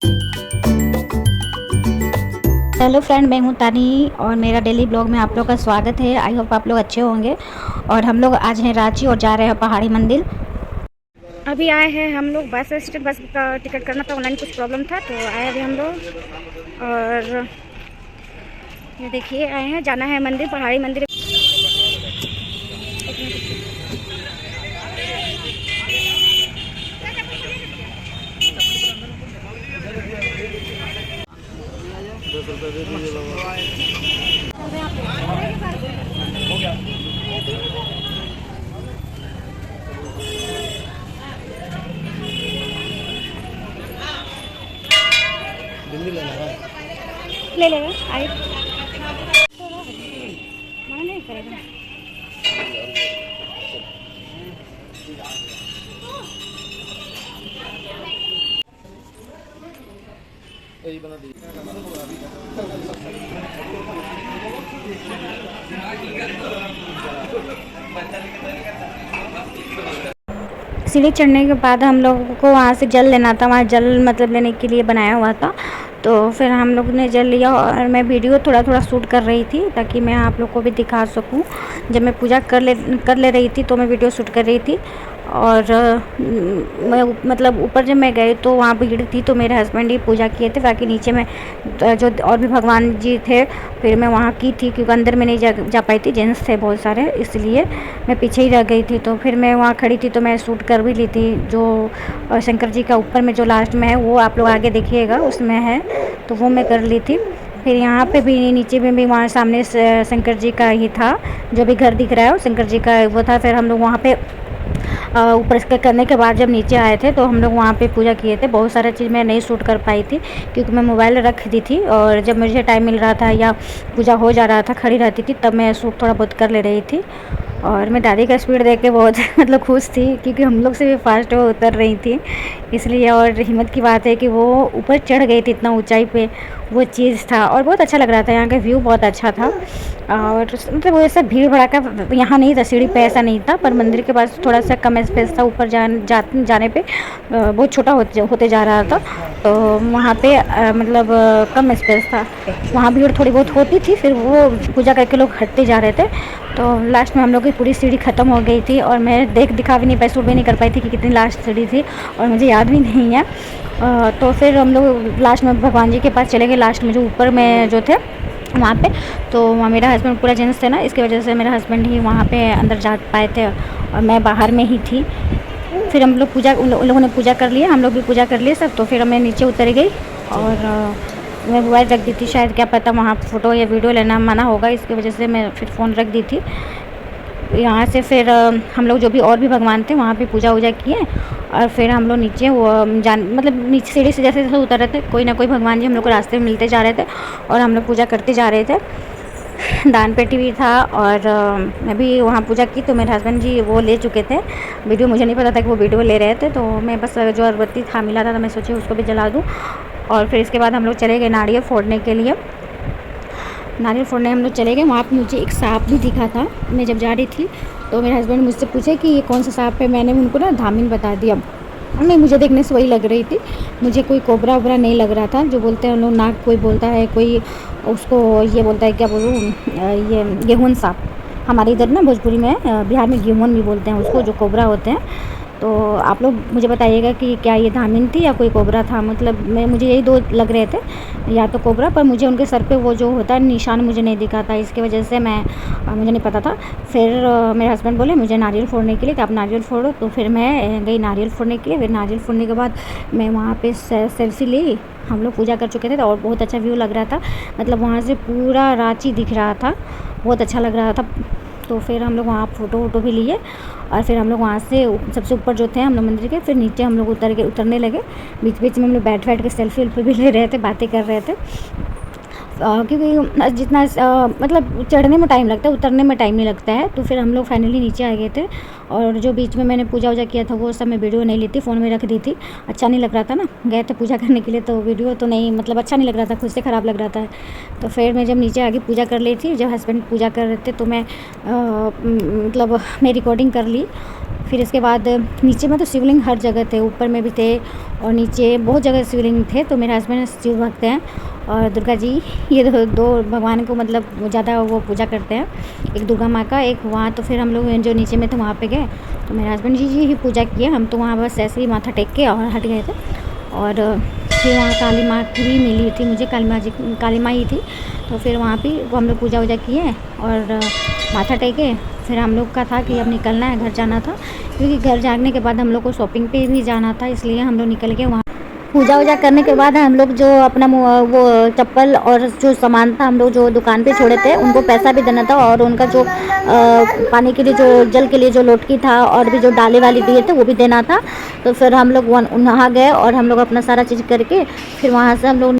Hello friend, मैं हूं तानी और मेरा डेली ब्लॉग में आप लोग का स्वागत है। आई होप आप लोग अच्छे होंगे। और हम लोग आज हैं रांची और जा रहे हैं पहाड़ी मंदिर। अभी आए हैं हम लोग बस स्टैंड। बस का टिकट करना था, ऑनलाइन कुछ प्रॉब्लम था तो आए अभी हम लोग। और ये देखिए आए हैं, जाना है मंदिर, पहाड़ी मंदिर। दिल्ली लेना है, ले लेगा आए, मना नहीं करेगा। यही बना दी। सीढ़ी चढ़ने के बाद हम लोगों को वहाँ से जल लेना था। वहाँ जल मतलब लेने के लिए बनाया हुआ था, तो फिर हम लोग ने जल लिया। और मैं वीडियो थोड़ा थोड़ा शूट कर रही थी ताकि मैं आप लोग को भी दिखा सकूं। जब मैं पूजा कर ले रही थी तो मैं वीडियो शूट कर रही थी। और मैं मतलब ऊपर जब मैं गई तो वहाँ भीड़ थी, तो मेरे हस्बैंड ही पूजा किए थे। बाकी नीचे में जो और भी भगवान जी थे, फिर मैं वहाँ की थी क्योंकि अंदर में नहीं जा पाई थी, जेंट्स थे बहुत सारे, इसलिए मैं पीछे ही रह गई थी। तो फिर मैं वहाँ खड़ी थी तो मैं शूट कर भी ली थी। जो शंकर जी का ऊपर में जो लास्ट में है वो आप लोग आगे देखिएगा, उसमें है, तो वो मैं कर ली थी। फिर यहाँ पे भी नीचे में भी वहाँ सामने शंकर जी का ही था, जो भी घर दिख रहा है वो शंकर जी का वो था। फिर हम लोग वहाँ पे ऊपर इसके करने के बाद जब नीचे आए थे तो हम लोग वहाँ पे पूजा किए थे। बहुत सारा चीज़ मैं नहीं शूट कर पाई थी क्योंकि मैं मोबाइल रख दी थी, और जब मुझे टाइम मिल रहा था या पूजा हो जा रहा था, खड़ी रहती थी, तब मैं शूट थोड़ा बहुत कर ले रही थी। और मैं दादी का स्पीड देख के बहुत मतलब खुश थी क्योंकि हम लोग से भी फास्ट वो उतर रही थी, इसलिए। और हिम्मत की बात है कि वो ऊपर चढ़ गई थी इतना ऊंचाई पे, वो चीज़ था। और बहुत अच्छा लग रहा था, यहाँ का व्यू बहुत अच्छा था। और मतलब वैसा भीड़ भड़ाका यहाँ नहीं था, सीढ़ी पे ऐसा नहीं था, पर मंदिर के पास थोड़ा सा कम स्पेस था। ऊपर जाने पे बहुत छोटा होते जा रहा था, तो वहाँ पे मतलब कम स्पेस था। वहाँ भीड़ थोड़ी बहुत होती थी, फिर वो पूजा करके लोग हटते जा रहे थे। तो लास्ट में हम लोग की पूरी सीढ़ी ख़त्म हो गई थी, और मैं दिखा भी नहीं पाई, शूट भी नहीं कर पाई थी कि कितनी लास्ट सीढ़ी थी, और मुझे याद भी नहीं है। तो फिर हम लोग लास्ट में भगवान जी के पास चले गए, लास्ट में जो ऊपर में जो थे वहाँ पे। तो वहाँ मेरा हस्बैंड पूरा जेंट्स थे ना, इसकी वजह से मेरा हस्बैंड ही वहाँ पे अंदर जा पाए थे और मैं बाहर में ही थी। फिर हम लोग उन लोगों ने पूजा कर लिया, हम लोग भी पूजा कर लिए सब। तो फिर मैं नीचे उतर गई और मैं मोबाइल रख दी थी, शायद क्या पता वहाँ फ़ोटो या वीडियो लेना मना होगा, इसकी वजह से मैं फिर फ़ोन रख दी थी। यहाँ से फिर हम लोग जो भी और भी भगवान थे वहाँ पे पूजा वूजा किए, और फिर हम लोग नीचे वो मतलब नीचे सीढ़ी से जैसे जैसे उतर रहे थे, कोई ना कोई भगवान जी हम लोग को रास्ते में मिलते जा रहे थे और हम लोग पूजा करते जा रहे थे। दान पेटी भी था, और मैं भी वहाँ पूजा की। तो मेरे हस्बैंड जी वो ले चुके थे वीडियो, मुझे नहीं पता था कि वो वीडियो ले रहे थे, तो मैं बस जो अगरबत्ती था मिला था तो मैं सोची उसको भी जला दूँ। और फिर इसके बाद हम लोग चले गए नारियल फोड़ने के लिए। नारियल फोड़ने हम लोग चले गए। वहाँ पे मुझे एक सांप भी दिखा था, मैं जब जा रही थी तो मेरे हस्बैंड मुझसे पूछे कि ये कौन सा सांप है। मैंने उनको ना धामिन बता दिया। नहीं, मुझे देखने से वही लग रही थी, मुझे कोई कोबरा वोबरा नहीं लग रहा था। जो बोलते हैं लोग नाग, कोई बोलता है, कोई उसको ये बोलता है, क्या बोलूँ, ये गेहून सांप हमारे इधर ना भोजपुरी में, बिहार में गेहून भी बोलते हैं उसको, जो कोबरा होते हैं। तो आप लोग मुझे बताइएगा कि क्या ये धामिन थी या कोई कोबरा था। मतलब मुझे यही दो लग रहे थे, या तो कोबरा, पर मुझे उनके सर पे वो जो होता है निशान मुझे नहीं दिखा था, इसकी वजह से मुझे नहीं पता था। फिर मेरे हस्बैंड बोले मुझे नारियल फोड़ने के लिए कि आप नारियल फोड़ो, तो फिर मैं गई नारियल फोड़ने के लिए। फिर नारियल फोड़ने के बाद मैं वहाँ पे सेल्फी ली। हम लोग पूजा कर चुके थे और बहुत अच्छा व्यू लग रहा था, मतलब वहाँ से पूरा रांची दिख रहा था, बहुत अच्छा लग रहा था। तो फिर हम लोग वहाँ फ़ोटो वोटो भी लिए, और फिर हम लोग वहाँ से सबसे ऊपर जो थे हम लोग मंदिर के, फिर नीचे हम लोग उतरने लगे। बीच बीच में हम लोग बैठ के सेल्फी वेल्फी भी ले रहे थे, बातें कर रहे थे। क्योंकि जितना मतलब चढ़ने में टाइम लगता है, उतरने में टाइम नहीं लगता है। तो फिर हम लोग फाइनली नीचे आ गए थे, और जो बीच में मैंने पूजा वूजा किया था वो सब मैं वीडियो नहीं ली थी, फ़ोन में रख दी थी। अच्छा नहीं लग रहा था ना, गए थे पूजा करने के लिए तो वीडियो तो नहीं, मतलब अच्छा नहीं लग रहा था, खुद से ख़राब लग रहा था। तो फिर मैं जब नीचे आके पूजा कर ली थी, जब हस्बैंड पूजा कर रहे थे तो मैं मतलब मैं रिकॉर्डिंग कर ली। फिर इसके बाद नीचे में तो शिवलिंग हर जगह थे, ऊपर में भी थे और नीचे बहुत जगह शिवलिंग थे। तो मेरे हस्बैंड शिव भक्त हैं और दुर्गा जी, ये दो भगवान को मतलब ज़्यादा वो पूजा करते हैं, एक दुर्गा माँ का, एक वहाँ। तो फिर हम लोग जो नीचे में थे वहाँ पे गए तो मेरे हस्बैंड जी ही पूजा किए, हम तो वहाँ बस ऐसे ही माथा टेक के और हट गए थे। और फिर वहाँ काली माँ की भी मिली थी मुझे, काली माँ ही थी। तो फिर वहाँ भी हम लोग पूजा वूजा किए और माथा टेके। फिर हम लोग का था कि अब निकलना है, घर जाना था, क्योंकि घर जाने के बाद हम लोग को शॉपिंग पे भी जाना था, इसलिए हम लोग निकल गए। वहाँ पूजा वूजा करने के बाद हम लोग जो अपना वो चप्पल और जो सामान था हम लोग जो दुकान पे छोड़े थे उनको पैसा भी देना था, और उनका जो पानी के लिए जो जल के लिए जो लोटकी था और भी जो डाले वाली दिए थे वो भी देना था। तो फिर हम लोग वहाँ गए और हम लोग अपना सारा चीज़ करके फिर वहाँ से हम लोग